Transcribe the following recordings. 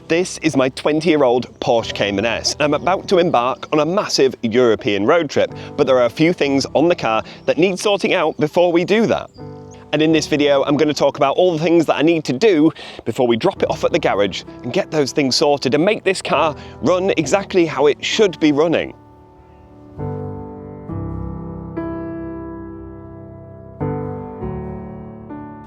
This is my 20-year-old Porsche Cayman S, and I'm about to embark on a massive European road trip, but there are a few things on the car that need sorting out before we do that. And in this video, I'm going to talk about all the things that I need to do before we drop it off at the garage and get those things sorted and make this car run exactly how it should be running.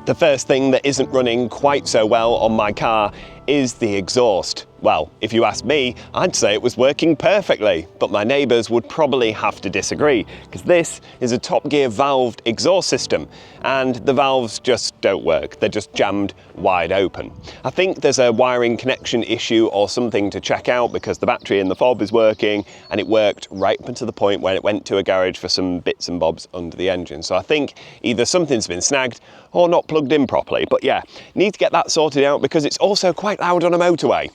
The first thing that isn't running quite so well on my car is the exhaust. Well, if you ask me, I'd say it was working perfectly, but my neighbours would probably have to disagree, because this is a Top Gear valved exhaust system, and the valves just don't work. They're just jammed wide open. I think there's a wiring connection issue or something to check out, because the battery in the fob is working, and it worked right up until the point when it went to a garage for some bits and bobs under the engine. So I think either something's been snagged or not plugged in properly. But yeah, need to get that sorted out, because it's also quite loud on a motorway.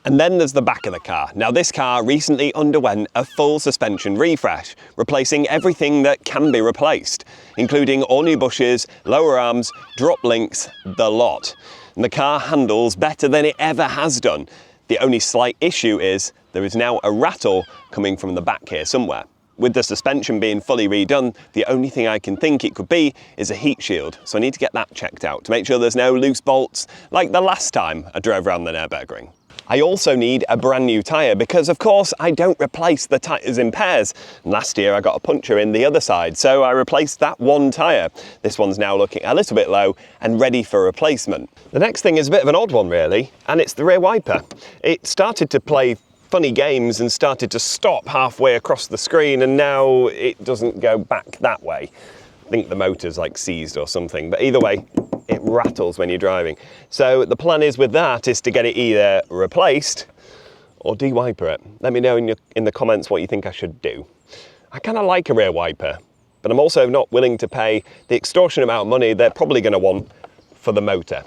And then there's the back of the car. Now, this car recently underwent a full suspension refresh, replacing everything that can be replaced, including all new bushes, lower arms, drop links, the lot. And the car handles better than it ever has done. The only slight issue is there is now a rattle coming from the back here somewhere. With the suspension being fully redone, the only thing I can think it could be is a heat shield. So I need to get that checked out to make sure there's no loose bolts like the last time I drove around the Nürburgring. I also need a brand new tyre because, of course, I don't replace the tyres in pairs. And last year I got a puncture in the other side, so I replaced that one tyre. This one's now looking a little bit low and ready for replacement. The next thing is a bit of an odd one, really, and it's the rear wiper. It started to play funny games and started to stop halfway across the screen, and now it doesn't go back that way. I think the motor's like seized or something, but either way, it rattles when you're driving. So the plan is with that is to get it either replaced or de-wiper it. Let me know in the comments what you think I should do. I kind of like a rear wiper, but I'm also not willing to pay the extortionate amount of money they're probably going to want for the motor.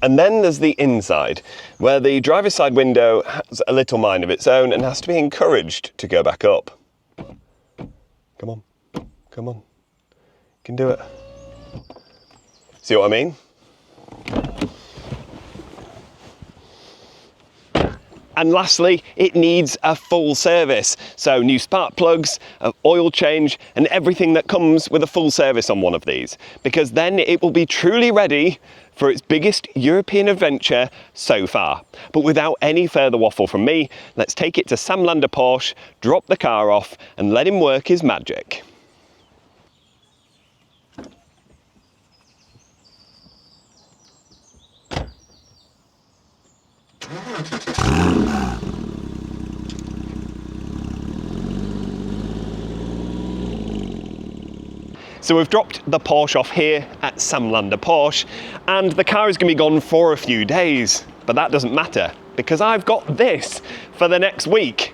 And then there's the inside, where the driver's side window has a little mind of its own and has to be encouraged to go back up. Come on, come on, you can do it. See what I mean? And lastly, it needs a full service. So new spark plugs, oil change, and everything that comes with a full service on one of these. Because then it will be truly ready for its biggest European adventure so far. But without any further waffle from me, let's take it to Sam Lander Porsche, drop the car off, and let him work his magic. So we've dropped the Porsche off here at Sam Lander Porsche, and the car is going to be gone for a few days, but that doesn't matter because I've got this for the next week,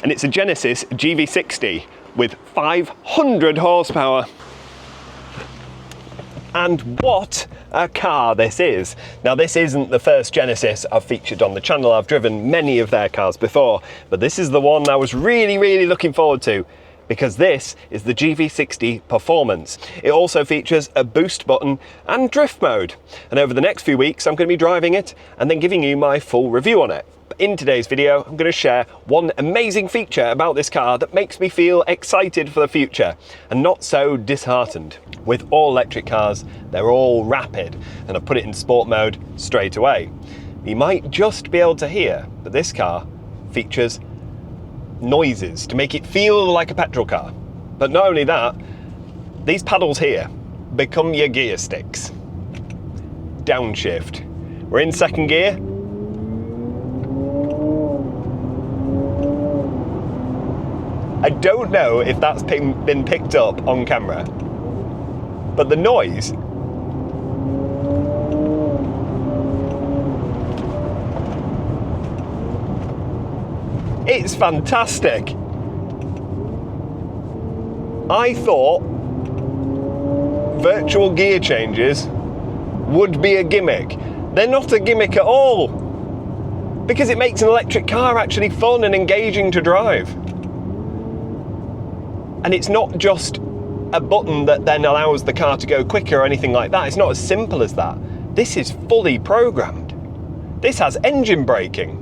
and it's a Genesis GV60 with 500 horsepower. And what a car this is. Now, this isn't the first Genesis I've featured on the channel. I've driven many of their cars before, but this is the one I was really looking forward to, because this is the GV60 Performance. It also features a boost button and drift mode. And over the next few weeks, I'm going to be driving it and then giving you my full review on it. But in today's video, I'm going to share one amazing feature about this car that makes me feel excited for the future and not so disheartened. With all electric cars, they're all rapid, and I've put it in sport mode straight away. You might just be able to hear, but this car features noises to make it feel like a petrol car. But not only that, these paddles here become your gear sticks. Downshift. We're in second gear. I don't know if that's been picked up on camera, but the noise it's fantastic. I thought virtual gear changes would be a gimmick. They're not a gimmick at all, because it makes an electric car actually fun and engaging to drive. And it's not just a button that then allows the car to go quicker or anything like that. It's not as simple as that. This is fully programmed. This has engine braking.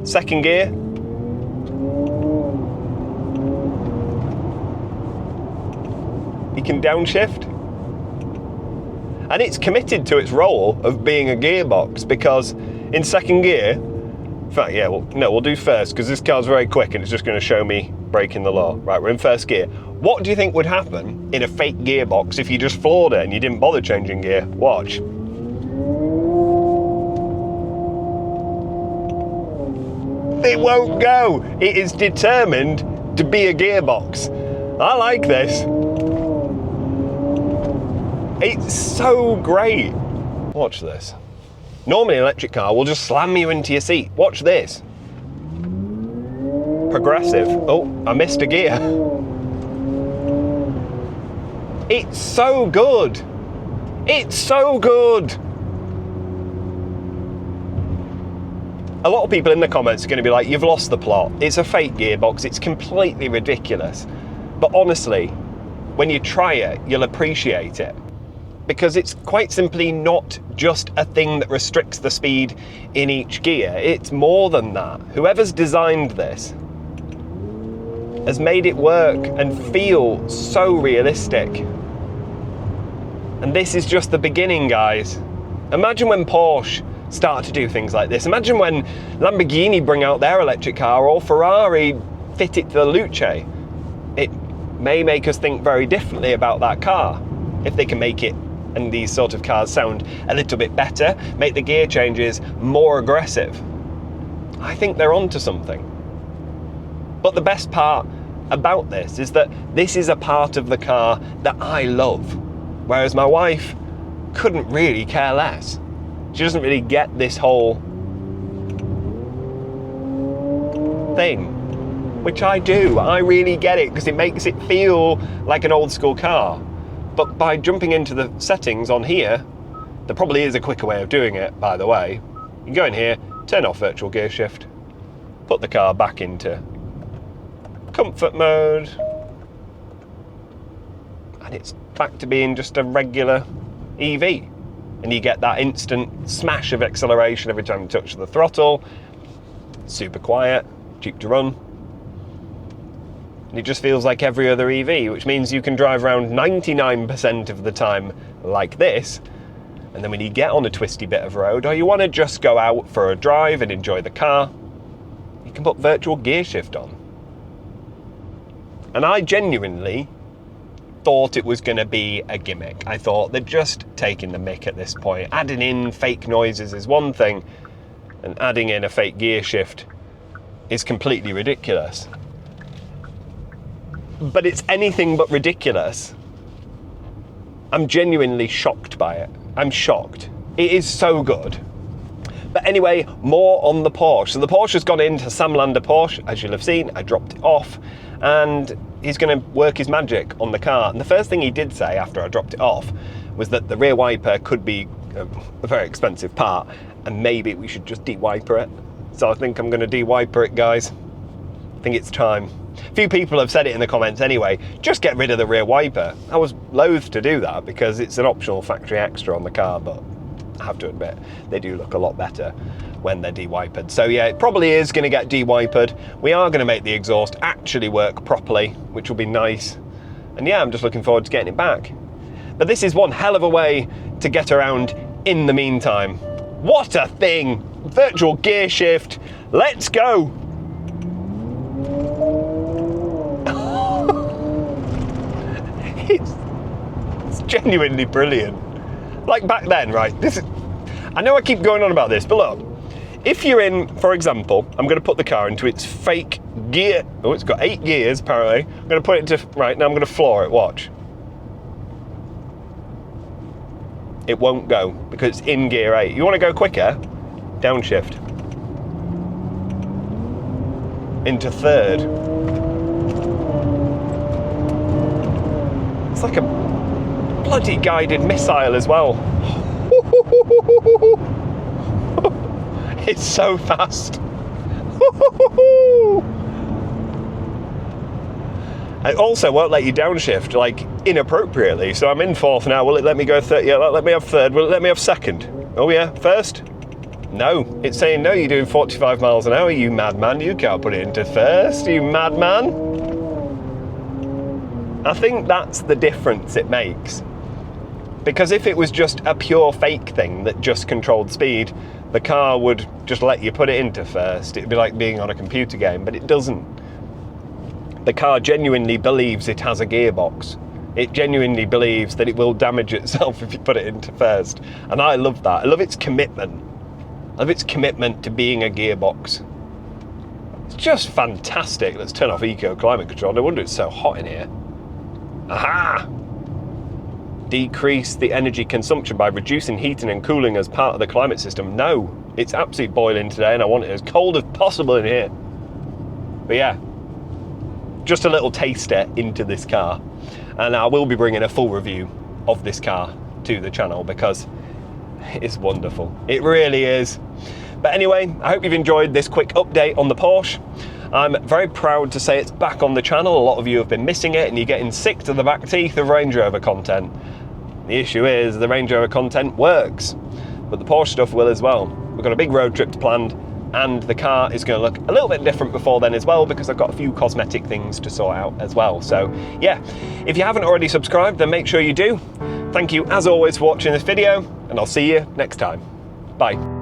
Second gear. You can downshift. And it's committed to its role of being a gearbox, because in second gear, in fact, yeah, we'll do first, because this car's very quick and it's just going to show me breaking the law. Right, we're in first gear. What do you think would happen in a fake gearbox if you just floored it and you didn't bother changing gear? Watch. It won't go. It is determined to be a gearbox. I like this. It's so great. Watch this. Normally an electric car will just slam you into your seat. Watch this. Progressive. Oh, I missed a gear. It's so good. It's so good. A lot of people in the comments are going to be like, you've lost the plot. It's a fake gearbox. It's completely ridiculous. But honestly, when you try it, you'll appreciate it. Because it's quite simply not just a thing that restricts the speed in each gear. It's more than that. Whoever's designed this has made it work and feel so realistic. And this is just the beginning, guys. Imagine when Porsche start to do things like this. Imagine when Lamborghini bring out their electric car, or Ferrari fit it to the Luce. It may make us think very differently about that car. If they can make it, and these sort of cars, sound a little bit better, make the gear changes more aggressive. I think they're onto something. But the best part about this is that this is a part of the car that I love, whereas my wife couldn't really care less. She doesn't really get this whole thing, which I do. I really get it, because it makes it feel like an old school car. But by jumping into the settings on here, there probably is a quicker way of doing it, by the way. You can go in here, turn off virtual gear shift, put the car back into comfort mode, and it's back to being just a regular EV. And you get that instant smash of acceleration every time you touch the throttle. Super quiet, cheap to run. And it just feels like every other EV, which means you can drive around 99% of the time like this. And then when you get on a twisty bit of road, or you want to just go out for a drive and enjoy the car, you can put virtual gear shift on. And I genuinely thought it was going to be a gimmick. I thought they're just taking the mick at this point. Adding in fake noises is one thing, and adding in a fake gear shift is completely ridiculous. But it's anything but ridiculous. I'm genuinely shocked by it. I'm shocked. It is so good. But anyway, more on the Porsche. So the Porsche has gone into Sam Lander Porsche, as you'll have seen. I dropped it off, and he's going to work his magic on the car. And the first thing he did say after I dropped it off was that the rear wiper could be a very expensive part, and maybe we should just de-wiper it. So I think I'm going to de-wiper it, guys. I think it's time. A few people have said it in the comments anyway, just get rid of the rear wiper. I was loath to do that because it's an optional factory extra on the car, but I have to admit, they do look a lot better when they're de-wipered. So yeah, it probably is going to get de-wipered. We are going to make the exhaust actually work properly, which will be nice. And yeah, I'm just looking forward to getting it back. But this is one hell of a way to get around in the meantime. What a thing! Virtual gear shift, let's go! It's genuinely brilliant. Like back then, right? I know I keep going on about this, but look, if you're in, for example, I'm going to put the car into its fake gear. Oh, it's got 8 gears apparently. I'm going to put it into, right, now I'm going to floor it, watch. It won't go because it's in gear 8. You want to go quicker? Downshift. Into third. It's like a bloody guided missile as well. It's so fast. It also won't let you downshift, like, inappropriately. So I'm in fourth now. Will it let me go third? Yeah, let me have third. Will it let me have second? Oh yeah, first? No. It's saying, no, you're doing 45 miles an hour, you madman. You can't put it into first, you madman. I think that's the difference it makes. Because if it was just a pure fake thing that just controlled speed, the car would just let you put it into first. It'd be like being on a computer game, but it doesn't. The car genuinely believes it has a gearbox. It genuinely believes that it will damage itself if you put it into first. And I love that. I love its commitment. I love its commitment to being a gearbox. It's just fantastic. Let's turn off Eco Climate Control. No wonder it's so hot in here. Aha! Decrease the energy consumption by reducing heating and cooling as part of the climate system. No, it's absolutely boiling today and I want it as cold as possible in here. But yeah, just a little taster into this car. And I will be bringing a full review of this car to the channel because it's wonderful. It really is. But anyway, I hope you've enjoyed this quick update on the Porsche. I'm very proud to say it's back on the channel. A lot of you have been missing it and you're getting sick to the back teeth of Range Rover content. The issue is the Range Rover content works, but the Porsche stuff will as well. We've got a big road trip planned and the car is going to look a little bit different before then as well because I've got a few cosmetic things to sort out as well. So yeah, if you haven't already subscribed, then make sure you do. Thank you as always for watching this video and I'll see you next time. Bye.